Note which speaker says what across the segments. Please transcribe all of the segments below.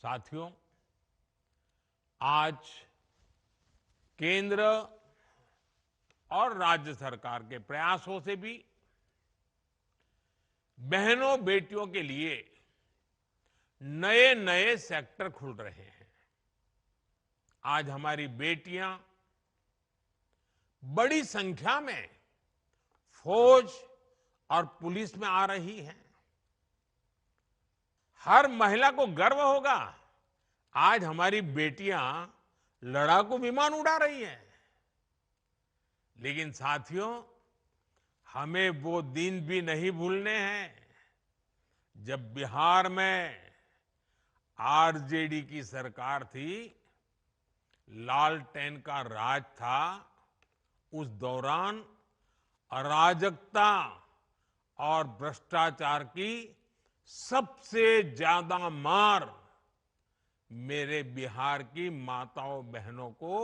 Speaker 1: साथियों, आज केंद्र और राज्य सरकार के प्रयासों से भी बहनों बेटियों के लिए नए नए सेक्टर खुल रहे हैं। आज हमारी बेटियां बड़ी संख्या में फौज और पुलिस में आ रही हैं। हर महिला को गर्व होगा, आज हमारी बेटियां लड़ाकू विमान उड़ा रही हैं। लेकिन साथियों, हमें वो दिन भी नहीं भूलने हैं जब बिहार में आरजेडी की सरकार थी, लालटेन का राज था। उस दौरान अराजकता और भ्रष्टाचार की सबसे ज्यादा मार मेरे बिहार की माताओं बहनों को,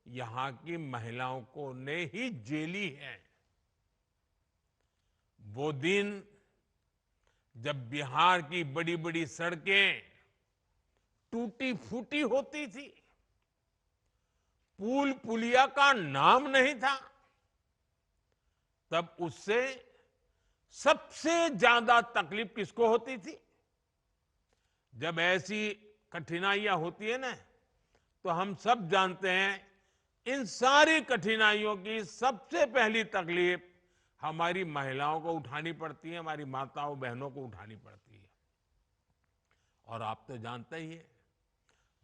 Speaker 1: यहां की महिलाओं को ने ही झेली है। वो दिन जब बिहार की बड़ी बड़ी सड़कें टूटी फूटी होती थी, पुल पुलिया का नाम नहीं था, तब उससे सबसे ज्यादा तकलीफ किसको होती थी? जब ऐसी कठिनाइयां होती है ना, तो हम सब जानते हैं, इन सारी कठिनाइयों की सबसे पहली तकलीफ हमारी महिलाओं को उठानी पड़ती है, हमारी माताओं बहनों को उठानी पड़ती है। और आप तो जानते ही हैं,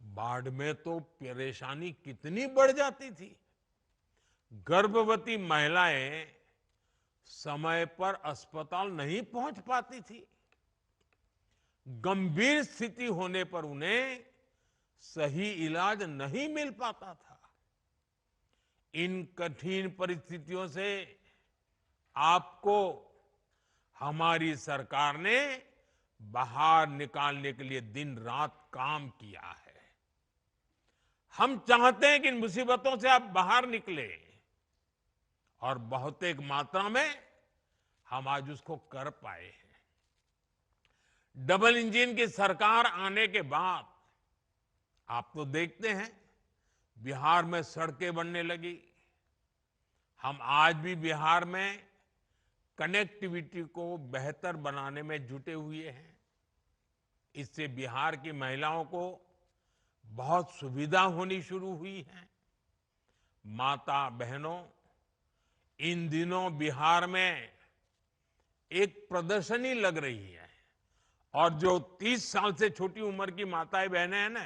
Speaker 1: बाढ़ में तो परेशानी कितनी बढ़ जाती थी। गर्भवती महिलाएं समय पर अस्पताल नहीं पहुंच पाती थी। गंभीर स्थिति होने पर उन्हें सही इलाज नहीं मिल पाता था। इन कठिन परिस्थितियों से आपको हमारी सरकार ने बाहर निकालने के लिए दिन रात काम किया है। हम चाहते हैं कि इन मुसीबतों से आप बाहर निकले, और बहुत एक मात्रा में हम आज उसको कर पाए हैं। डबल इंजन की सरकार आने के बाद आप तो देखते हैं, बिहार में सड़कें बनने लगी। हम आज भी बिहार में कनेक्टिविटी को बेहतर बनाने में जुटे हुए हैं। इससे बिहार की महिलाओं को बहुत सुविधा होनी शुरू हुई है। माता बहनों, इन दिनों बिहार में एक प्रदर्शनी लग रही है, और जो 30 साल से छोटी उम्र की माताएं बहनें हैं ना,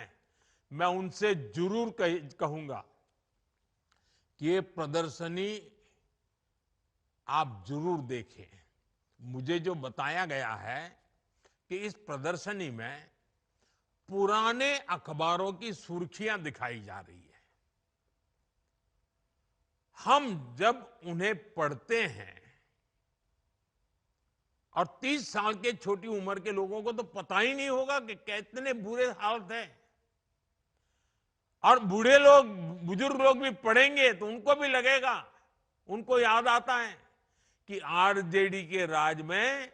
Speaker 1: मैं उनसे जरूर कहूंगा कि ये प्रदर्शनी आप जरूर देखें। मुझे जो बताया गया है कि इस प्रदर्शनी में पुराने अखबारों की सुर्खियां दिखाई जा रही है। हम जब उन्हें पढ़ते हैं, और 30 साल के छोटी उम्र के लोगों को तो पता ही नहीं होगा कि कितने बुरे हाल थे। और बूढ़े लोग, बुजुर्ग लोग भी पढ़ेंगे तो उनको भी लगेगा, उनको याद आता है कि आरजेडी के राज में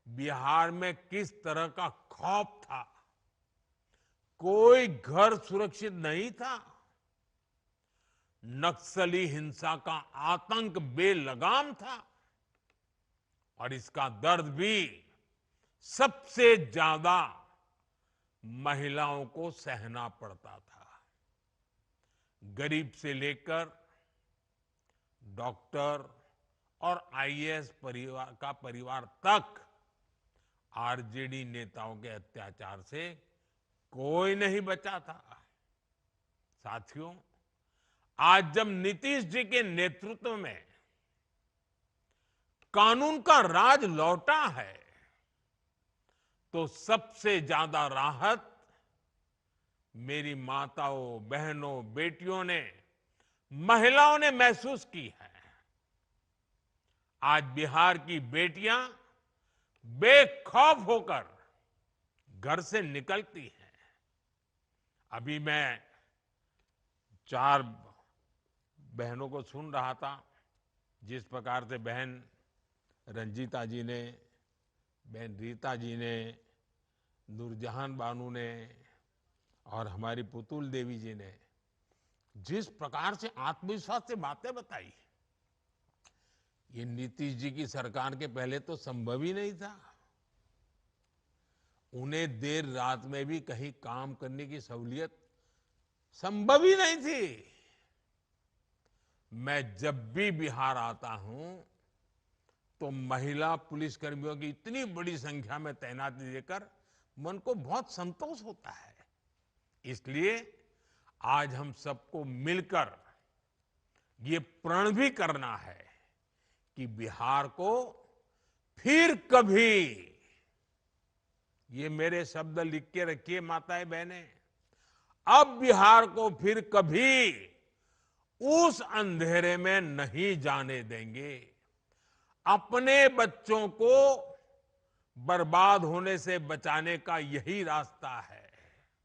Speaker 1: बिहार में किस तरह का खौफ था। कोई घर सुरक्षित नहीं था। नक्सली हिंसा का आतंक बेलगाम था, और इसका दर्द भी सबसे ज्यादा महिलाओं को सहना पड़ता था। गरीब से लेकर डॉक्टर और आईएएस परिवार तक आरजेडी नेताओं के अत्याचार से कोई नहीं बचा था। साथियों, आज जब नीतीश जी के नेतृत्व में कानून का राज लौटा है, तो सबसे ज्यादा राहत मेरी माताओं बहनों बेटियों ने, महिलाओं ने महसूस की है। आज बिहार की बेटियां बेखौफ होकर घर से निकलती हैं। अभी मैं 4 बहनों को सुन रहा था, जिस प्रकार से बहन रंजीता जी ने, बहन रीता जी ने, नूरजहान बानू ने, और हमारी पुतुल देवी जी ने जिस प्रकार से आत्मविश्वास से बातें बताई, ये नीतीश जी की सरकार के पहले तो संभव ही नहीं था। उन्हें देर रात में भी कहीं काम करने की सहूलियत संभव ही नहीं थी। मैं जब भी बिहार आता हूं तो महिला पुलिसकर्मियों की इतनी बड़ी संख्या में तैनाती देकर मन को बहुत संतोष होता है। इसलिए आज हम सबको मिलकर ये प्रण भी करना है कि बिहार को फिर कभी, ये मेरे शब्द लिख के रखिए माताएं बहनें, अब बिहार को फिर कभी उस अंधेरे में नहीं जाने देंगे। अपने बच्चों को बर्बाद होने से बचाने का यही रास्ता है।